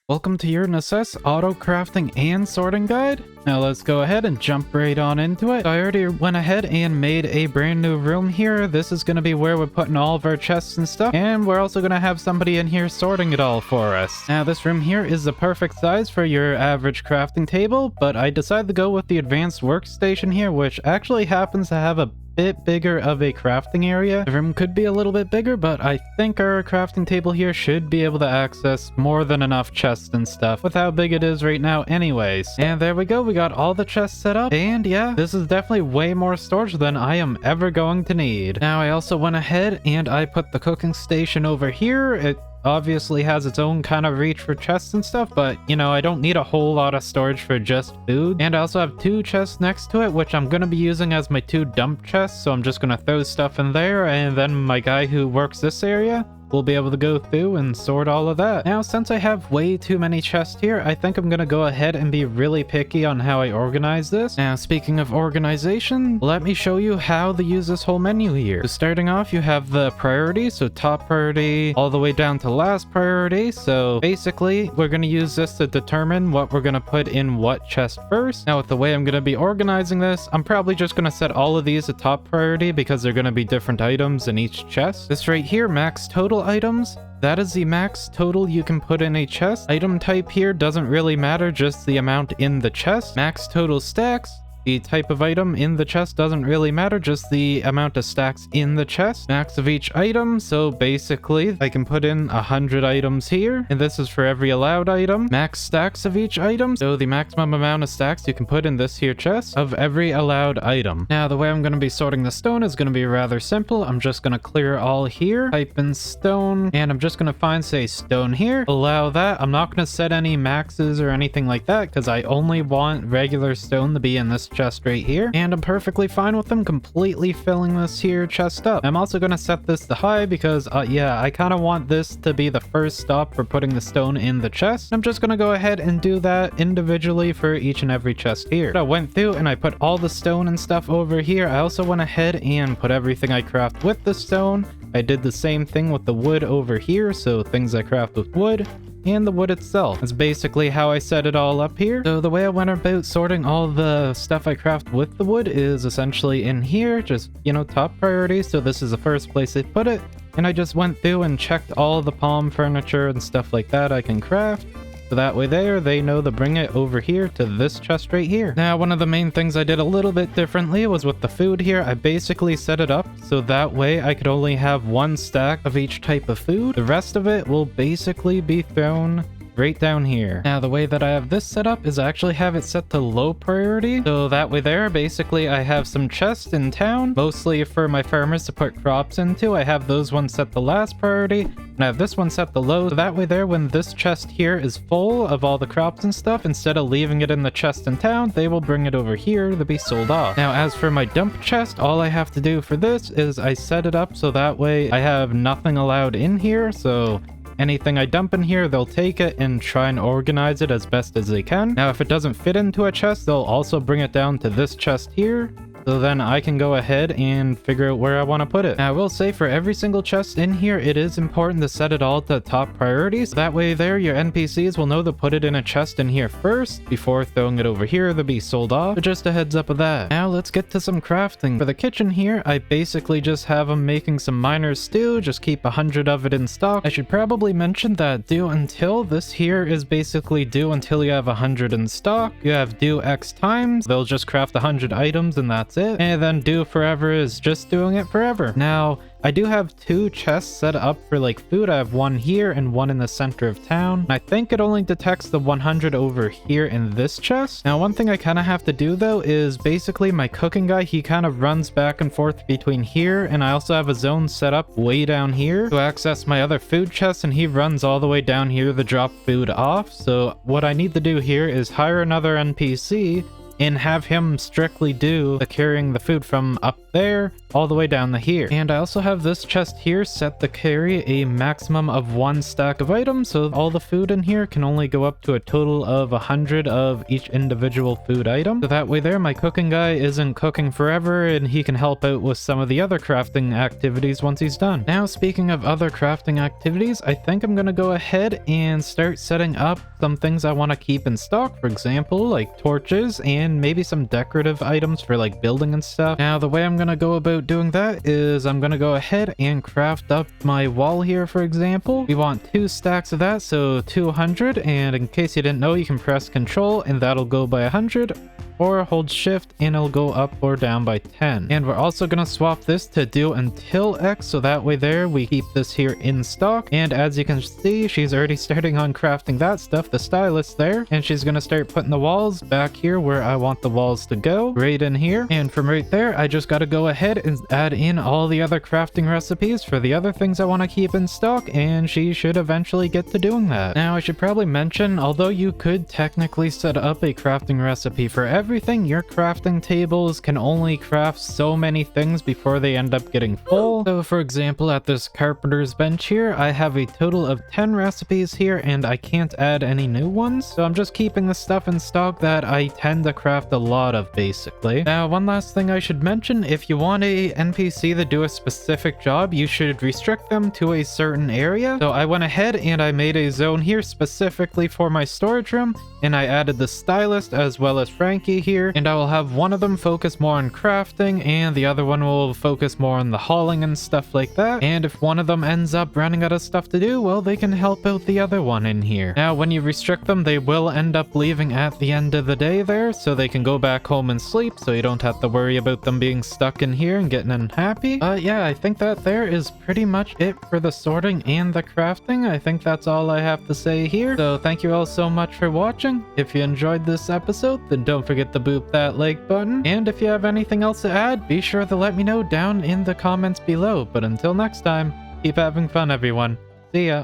Welcome to your Necesse auto crafting and sorting guide. Now let's go ahead and jump right on into it. I already went ahead and made a brand new room here. This is going to be where we're putting all of our chests and stuff. And we're also going to have somebody in here sorting it all for us. Now this room here is the perfect size for your average crafting table, but I decided to go with the advanced workstation here, which actually happens to have a bit bigger of a crafting area. The room could be a little bit bigger, but I think our crafting table here should be able to access more than enough chests and stuff with how big it is right now anyways. And there we go, we got all the chests set up, and yeah, this is definitely way more storage than I am ever going to need. Now I also went ahead and I put the cooking station over here. It obviously has its own kind of reach for chests and stuff, but you know, I don't need a whole lot of storage for just food. And I also have two chests next to it, which I'm going to be using as my two dump chests, so I'm just going to throw stuff in there, and then my guy who works this area will be able to go through and sort all of that. Now, since I have way too many chests here, I think I'm gonna go ahead and be really picky on how I organize this. Now, speaking of organization, let me show you how to use this whole menu here. So starting off, you have the priority, so top priority all the way down to last priority. So basically, we're gonna use this to determine what we're gonna put in what chest first. Now, with the way I'm gonna be organizing this, I'm probably just gonna set all of these at top priority because they're gonna be different items in each chest. This right here, max total items, that is the max total you can put in a chest. Item type here doesn't really matter, just the amount in the chest. Max total stacks, the type of item in the chest doesn't really matter, just the amount of stacks in the chest. Max of each item, so basically I can put in 100 items here, and this is for every allowed item. Max stacks of each item, so the maximum amount of stacks you can put in this here chest of every allowed item. Now the way I'm going to be sorting the stone is going to be rather simple. I'm just going to clear all here, type in stone, and I'm just going to find, say, stone here. Allow that. I'm not going to set any maxes or anything like that because I only want regular stone to be in this chest right here, and I'm perfectly fine with them completely filling this here chest up. I'm also going to set this to high because yeah, I kind of want this to be the first stop for putting the stone in the chest. I'm just going to go ahead and do that individually for each and every chest here. I went through and I put all the stone and stuff over here. I also went ahead and put everything I craft with the stone. I did the same thing with the wood over here, so things I craft with wood and the wood itself. That's basically how I set it all up here. So the way I went about sorting all the stuff I craft with the wood is essentially in here, just, you know, top priority. So this is the first place I put it. And I just went through and checked all the palm furniture and stuff like that I can craft. So that way they know to bring it over here to this chest right here. Now, one of the main things I did a little bit differently was with the food here. I basically set it up so that way I could only have one stack of each type of food. The rest of it will basically be thrown right down here. Now, the way that I have this set up is I actually have it set to low priority. So that way there, basically I have some chests in town, mostly for my farmers to put crops into. I have those ones set to last priority, and I have this one set to low. So that way there, when this chest here is full of all the crops and stuff, instead of leaving it in the chest in town, they will bring it over here to be sold off. Now, as for my dump chest, all I have to do for this is I set it up so that way I have nothing allowed in here. So anything I dump in here, they'll take it and try and organize it as best as they can. Now, if it doesn't fit into a chest, they'll also bring it down to this chest here. So then I can go ahead and figure out where I want to put it. Now, I will say for every single chest in here, it is important to set it all to top priorities. That way there, your NPCs will know to put it in a chest in here first before throwing it over here to be sold off. So just a heads up of that. Now let's get to some crafting. For the kitchen here, I basically just have them making some miner's stew. Just keep 100 of it in stock. I should probably mention that do until this here is basically do until you have 100 in stock. You have do X times. They'll just craft 100 items and that's it. And then do forever is just doing it forever. Now, I do have two chests set up for like food. I have one here and one in the center of town. I think it only detects the 100 over here in this chest. Now, one thing I kind of have to do though is basically my cooking guy, he kind of runs back and forth between here, and I also have a zone set up way down here to access my other food chest, and he runs all the way down here to drop food off. So what I need to do here is hire another NPC and have him strictly do the carrying the food from up there all the way down to here. And I also have this chest here set to carry a maximum of 1 stack of items, so all the food in here can only go up to a total of 100 of each individual food item. So that way there, my cooking guy isn't cooking forever, and he can help out with some of the other crafting activities once he's done. Now, speaking of other crafting activities, I think I'm gonna go ahead and start setting up some things I want to keep in stock. For example, like torches and maybe some decorative items for like building and stuff. Now, the way I'm gonna go about doing that is I'm gonna go ahead and craft up my wall here. For example, we want 2 stacks of that, so 200, and in case you didn't know, you can press Control and that'll go by 100, or hold shift and it'll go up or down by 10. And we're also gonna swap this to do until X, so that way there we keep this here in stock. And as you can see, she's already starting on crafting that stuff, the stylist there, and she's gonna start putting the walls back here where I want the walls to go, right in here. And from right there, I just gotta go ahead and add in all the other crafting recipes for the other things I want to keep in stock, and she should eventually get to doing that. Now, I should probably mention, although you could technically set up a crafting recipe for everything, your crafting tables can only craft so many things before they end up getting full. So for example, at this carpenter's bench here, I have a total of 10 recipes here and I can't add any new ones. So I'm just keeping the stuff in stock that I tend to craft a lot of, basically. Now, one last thing I should mention, if you want a NPC to do a specific job, you should restrict them to a certain area. So I went ahead and I made a zone here specifically for my storage room, and I added the stylist as well as Frankie here, and I will have one of them focus more on crafting and the other one will focus more on the hauling and stuff like that. And if one of them ends up running out of stuff to do, well, they can help out the other one in here. Now, when you restrict them, they will end up leaving at the end of the day there, so they can go back home and sleep, so you don't have to worry about them being stuck in here and getting unhappy. Yeah, I think that there is pretty much it for the sorting and the crafting. I think that's all I have to say here. So thank you all so much for watching. If you enjoyed this episode, then don't forget to boop that like button. And if you have anything else to add, be sure to let me know down in the comments below. But until next time, keep having fun, everyone. See ya.